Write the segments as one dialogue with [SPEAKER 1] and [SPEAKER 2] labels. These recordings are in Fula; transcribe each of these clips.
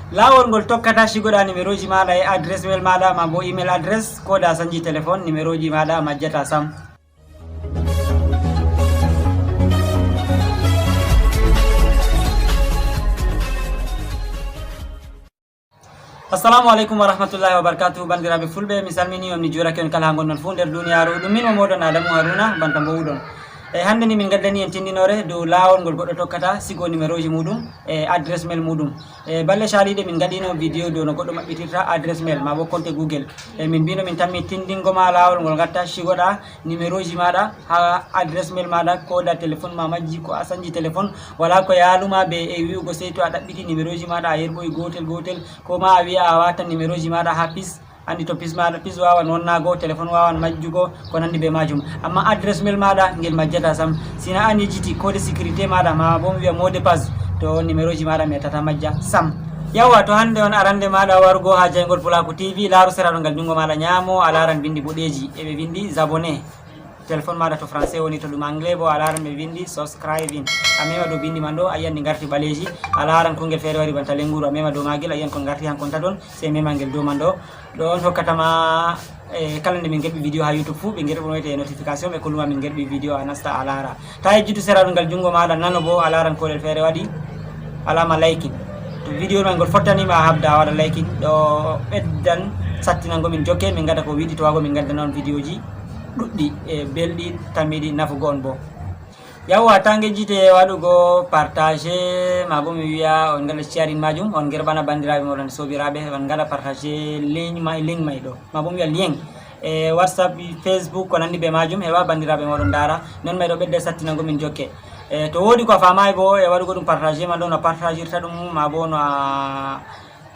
[SPEAKER 1] lawol ngol tokkata shigoɗa numéro ji maɗa e adresse mail maɗa ma bo email adresse ko da sanji téléphone numéro ji maɗa majjata sam. Assalamu alaikum warahmatullahi wabarakatuh. Bandiraɓe fulɓe mi salmini on mi jurake on kala ha gonnon fu nder duniyaru. Ɗum min o moɗon Adamu Haruna banta bo wuɗon. Hande ni min gaddani en tindinore dow lawol ngol goɗɗo tokkata sigo numéro ji muɗum e adresse mail muɗum. Balle shaliɗe min gaɗino vidéo dow no goɗɗo maɓɓitirta adresse mail ma bo compte Google. Min mbino min tammi tindingoma lawol ngol gatta shigoɗa numéro ji maɗa ha adresse mail maɗa ko da téléphone ma majji ko a sanji téléphone wala ko yaaluma be e wi'ugo sey to a ɗaɓɓiti numéro ji maɗa a yerɓoyi gotel gotel ko ma a wi'a a watan numéro ji maɗa ha pis andi to pis maɗa pis wawan wonnago téléphone wawan majjugo ko nandi be majum, amma adresse mail maɗa ngel majjata sam. Sina an yejjiti code sécurité maɗa ma bo mi wiya mot de passe to numéro ji maɗa metata majja sam. Yawwa to hande on arande maɗa wargo ha Jaygol Pulaku TV laaru seraɗo ngal jungo maɗa ñaamo a laran bindi boɗeji eɓe vindi abonné. Téléphone maɗa to français woni, to ɗum anglais bo a laran ɓe vindi subscribing. A mema dow bindi man ɗo a yiyan ɗi garti ɓaleji, a laran kungel feere wari banta lenguru, a mema dow magel a yiyan kon garti han konta ɗon sey mema ngel dow man ɗo. Ɗo on hokkatama kala nde min gerɓi vidéo ha YouTube fu ɓe gerɓonoyte notification ɓe kolluma min gerɓi vidéo a nasta a lara. Ta yejjitu seraɗo ngal jungo maɗa nano bo a laran koɗel feere waɗi alama liking. To vidéo ma ngol fottanima a habda a waɗa liking, ɗo ɓeddan sattinango min jokke min gada ko wiɗitowago min gaddana on vidéo ji ɗuɗɗi e belɗi tammiɗi nafugo on bo. Yawwa tangue jite waɗugo partage ma bo mi wiya on gaɗa sharing majum, on gerɓana bandiraɓe moɗon sobiraɓe on gaɗa partage ligne may ɗo ma bo mi wiya lien e WhatsApp, Facebook ko nandi be majum, heɓa bandiraɓe moɗon dara non may ɗo ɓedda sattinango min jokke. To wodi ko a famay bo e waɗugo ɗum partage ma ɗo no partagirta ɗum ma bo no a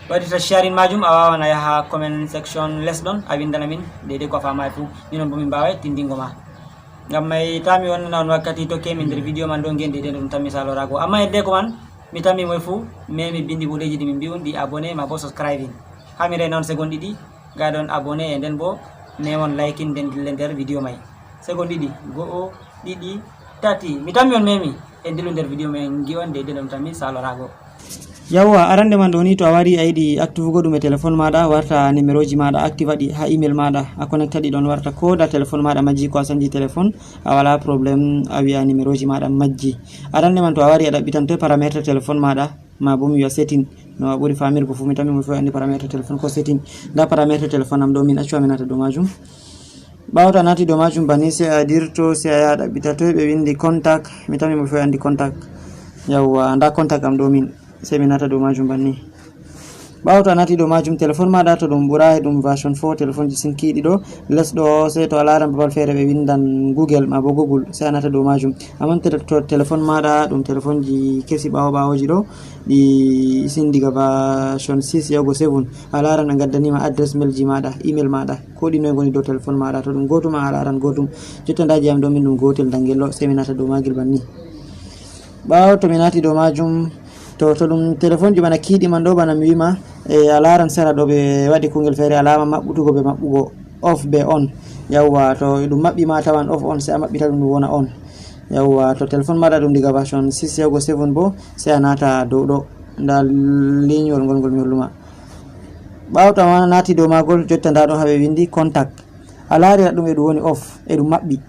[SPEAKER 1] waɗirta sharing majum a wawan a yaha comment section less ɗon a windana min deydey ko a famay fu, minon bo min mbawai tindingo ma. Ngam may tami wonnana on wakkati tokke min nder vidéo man ɗo gen deydey ɗum tammi salorago, amma hedde ko man mi tammi moy fu memi bindi boɗeji ɗi min mbi'un ɗi abonné ma bo subscribing. Ha mi rena on seconde ɗiɗi gaɗon abonné e nden bo memon liking nden dille nder vidéo may. Seconde ɗiɗi, go'o, ɗiɗi, tati, mi tammi on memi e dillu nder vidéo men gi on deydey ɗum tammi salorago. Yawwa arande man ɗo ni to a wari a yiɗi activugo ɗum e téléphone maɗa warta numéro ji maɗa active ɗi ha email maɗa a connecta ɗi ɗon warta ko da téléphone maɗa majji ko a sanji téléphone a wala probléme a wiya numéro ji maɗa majji. Arande man to a wari a ɗaɓɓitanto paramétre téléphone maɗa ma bo mi wiya setting no a ɓuri famirgo fu mi tammi mo fo andi paramétre téléphone ko setting. Da paramétre téléphone am ɗo min accu aminata dow majum. Ɓawo to a nati dow majum banni sey a dirto sey a yaha ɗaɓɓita toy ɓe windi contact, mi tammi mo fo andi contact. Yawwa da contact am ɗo min sey mi nata dow majum banni. Ɓawo to a nati dow majum téléphone maɗa to ɗum ɓuray ɗum version 4 téléphone ji sinkiɗi ɗo less ɗo sey to a laran babal feere ɓe windan Google ma bo Google sey a nata dow majum. Amma to téléphone maɗa ɗum téléphone ji kesi ɓawoji ɗo ɗi sin diga version 6 yahugo 7 a laran a gaddanima adresse mail ji maɗa email maɗa ko ɗi noy goni dow téléphone maɗa, to ɗum gotum a laran gotum. Jotta nda jeyam ɗo min ɗum gotel danguello sey mi nata dow magel banni. Ɓawo to mi nati dow majum to ɗum téléphone ji bana kiiɗi man ɗo bana mi wima a laran sera ɗo ɓe waɗi kungel feere alama maɓɓutugo ɓe maɓɓugo off be on. Yawwa to ɗum maɓɓi ma tawan off on sey a maɓɓita ɗum wona on. Yawwa to téléphone maɗa ɗum diga version 6 yahugo 7 bo sey a nata dow ɗo nda lignol ngol mi holluma. Ɓawo to a nati dow magol jotta nda ɗo haɓe windi contact a larira ɗum e ɗum woni off e ɗum maɓɓi.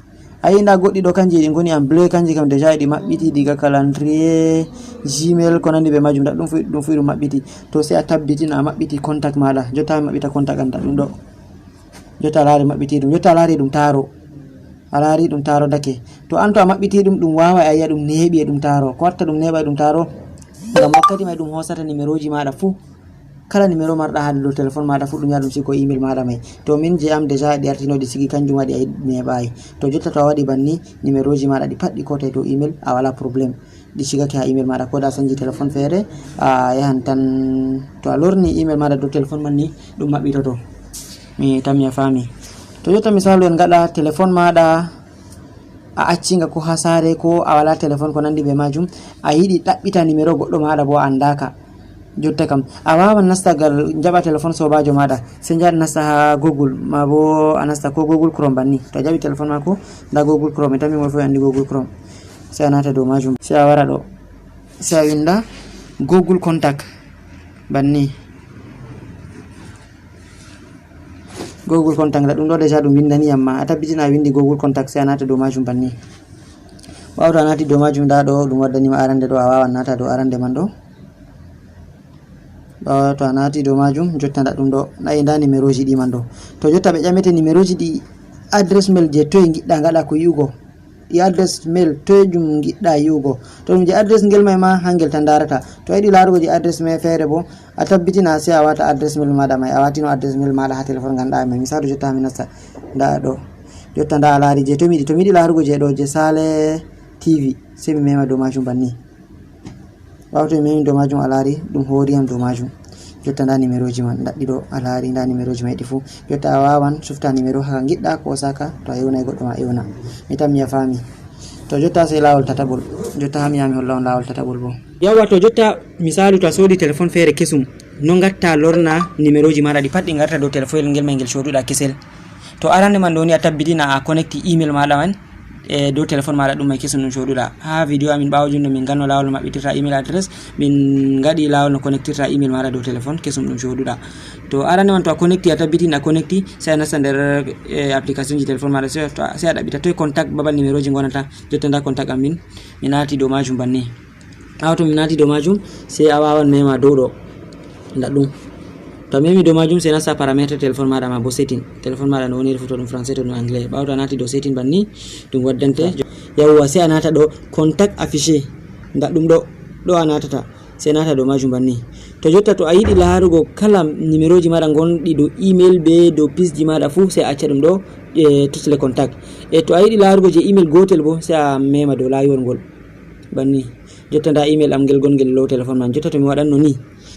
[SPEAKER 1] Ayi nda goɗɗi ɗo kanji ɗi goni en bleu, kanji kam déjà ɗi maɓɓiti diga calendrier gmail ko nandi be majum, da ɗum fu ɗum maɓɓiti. To sey a tabbitina a maɓɓiti contact maɗa, jotta mi maɓɓita contact anta ɗum ɗo, jotta a lari maɓɓiti ɗum, jotta a lari ɗum taro, a lari ɗum taro dake. To an to a maɓɓiti ɗum wawa a yi'a ɗum neeɓi e ɗum taro, ko watta ɗum neeɓa e ɗum taro ngam wakkati may ɗum hosata numéro ji maɗa fu, kala numéro marɗa ha dow téléphone maɗa fu ɗum yaha ɗum siko email maɗa may. To min je am déjà ɗi artinoɗi sigi kanjum waɗi a neɓayi. To jotta to a waɗi banni numéro ji maɗa ɗi pat ɗi kotai dow email a wala probléme, ɗi sigake ha email maɗa ko da sanji téléphone feere a yahan tan to a lorni email maɗa dow téléphone man ni ɗum maɓɓitoto. Mi tammi a fami. To jotta misalu en gaɗa téléphone maɗa a accinga ko ha sare ko a wala téléphone ko nandi be majum a yiɗi ɗaɓɓita numéro goɗɗo maɗa bo a andaka, jotta kam a wawan nasta gal jaɓa téléphone sobajo maɗa sey jaɗa nasta ha Google ma bo a nasta ko Google Chrome banni. To a jaɓi téléphone mako nda Google Chrome, mi tammi mo fo andi Google Chrome, sey a nata dow majum sey a wara ɗo sey a winda Google contact
[SPEAKER 2] banni Google contact la dum do deja dum windani amma a tabbitina windi Google contact sai anata do majum banni bawto anati do majum da do dum waddani ma arande do a wawan nata do arande man do bawto anati do majum jotta da dum do nayi da numéro ji di man do to jotta be jamete numéro ji di address mail je toy gidda ngada ko yugo di address mail toy jum gidda yugo to dum je address ngel mai ma hangel tan darata to yidi larugo di address mail fere bo a tabbitina sai a wata address mail mada mai a watino address mail mada ha telephone ganda mai misalo jotta mi nasta da do jotta da laari je to midi larugo je do je Sale TV sai mi mema do majum banni bawto mi memi do majum alari dum horiyam do majum jotta da numéro ji man daddi do alari da numéro ji mai difu jotta wawan sufta numéro ha gidda ko saka to yewna goddo ma yewna mi tam ya fami to jotta sai lawol tatabol jotta ha mi yami holla on lawol tatabol bo yawa to jotta misali to sodi telephone fere kesum no gatta lorna numéro ji mada di pat di garta do telephone ngel mai ngel soduda kesel to arande man doni a tabbitina a connecti email mada man e do telephone mada dum mai kesum no soduda ha video amin bawo junno min ganno lawol mabbitirta email address min ngadi lawol no connectirta email mada do telephone kesum dum soduda to arande man to a connecti a tabbitina connecti sai nasta der application ji telephone mada sai a dabita to contact babal numéro ji gonata jotta da contact amin minati do majum banni auto minati do majum sai a wawan mema do nda dum to memi do majum sai nasta paramètre telephone mada ma bo setting telephone mada no woni foto dum français to no anglais bawta nati do setting banni dum waddante yawwa sai anata do contact affiché nda dum do anata sai nata do majum banni to jotta to a yidi larugo kala numéro ji mada gondi do email be do pis ji mada fu sai acca dum do tous les contacts e to a yidi larugo je email gotel bo sai a mema do layol gol banni jotta da email am gel gongel lo telephone man jotta to mi wadanno ni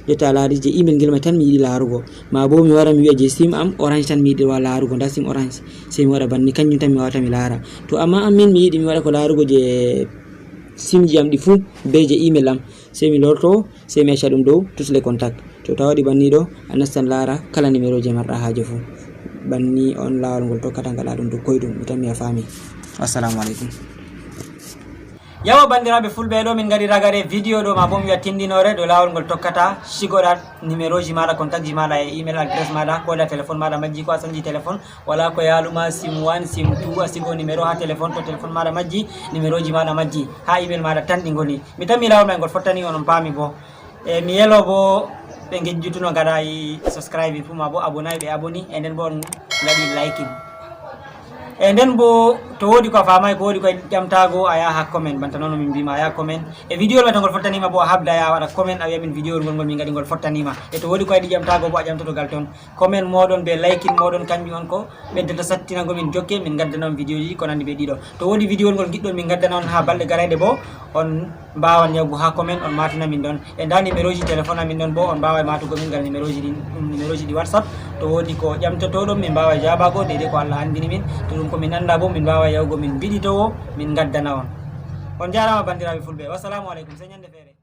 [SPEAKER 2] jotta laari je email ngel mai tan mi yidi larugo ma bo mi wara mi wi'a je sim am orange tan mi yidi wa larugo da sim orange sai mi wara banni kanjum tan mi wata mi lara to amma amin mi yidi mi wada ko larugo je sim ji am di fu be je email am sai mi lorto sai mi acca dum do tous les contacts to tawadi banni do anastan lara kala numéro je marda haaje fu banni on lawol gol tokkata ngala dum do koydum mi tan mi fami assalamu alaikum
[SPEAKER 1] yawa bandiraɓe fulɓe ɗo min gari ragare vidéo ɗo ma bo mi wiya tindinore do lawol ngol tokkata sigoɗa numéro ji maɗa contact ji maɗa e email adresse maɗa koda téléphone maɗa majji ko a sanji téléphone wala ko yaluma sim 1 sim 2 a sigo numéro ha téléphone to téléphone maɗa majji numéro ji maɗa majji ha email maɗa tan ɗi goni mi tan mi lawol may ngol fottani onon paami bo e mi yelo bo ɓe gejjutuno gaɗa subscribe fu ma bo abonay ɓe aboni e nden bo on gaɗi liking e nden bo to wodi ko famay ko wodi ko jamtago a yaha comment banta non min bima ya comment e video la tangol fottanima bo habda ya wada comment a min video ngol min ngadi ngol fottanima e to wodi ko di jamtago bo a jamtoto gal ton comment modon be liking modon kanjum on ko beddata sattina go min jokke min gaddanon video ji ko nandi be dido to wodi video ngol giddo min gaddanon ha balde garede bo on bawan yagu ha comment on matina min don e da numéro ji téléphone amin don bo on bawa matugo min gal numéro ji di whatsapp to wodi ko jamtoto don min bawa jabago dede ko Allah andini min to ko min anda bo min bawa yawgo min biditowo min gaddana on jarama bandiraɓe fulɓe wassalamu aleykum se ñande feere